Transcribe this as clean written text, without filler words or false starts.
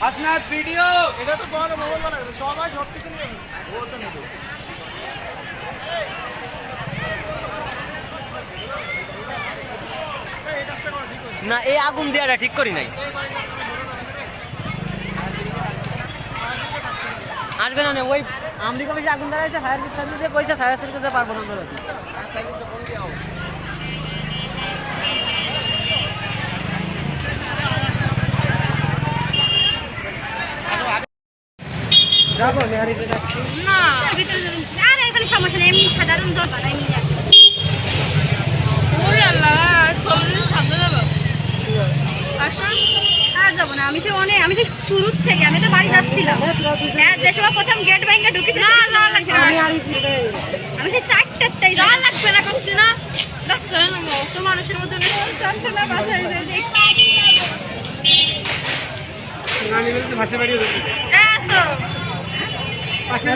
Hasnat video এটা তো বড় মোবাইল বানাবে সবাই সব কিছু নিয়ে ও তো নেবে না এই আগুন দেওয়াটা ঠিক করি নাই আসবে না ওই আমলি কমিটি আগুন দাঁড়াইছে ফায়ার সার্ভিসে পয়সা ফায়ার সার্ভিসে পারবো না যাবো না ভিতরে যাবেন আর এখানে সমস্যা নেই এমনি সাধারণ জ্বর বাড়াই নিয়ে যাবে ওই আল্লাহ সবদিন সামনে যাবো আসুন আর যাবো না আমি সে শুরু থেকে আমি তো বাড়ি যাচ্ছিলাম হ্যাঁ যে সময় প্রথম গেট ভেঙে ঢুকেছি না লাগছে আমি সেই 4টায় যা লাগবে না করছি না লাগছে না তো মানুষের মধ্যে চলছে না বাসায় আমি বলতে ভাষা বাড়িয়ে দেবো আসো পাশে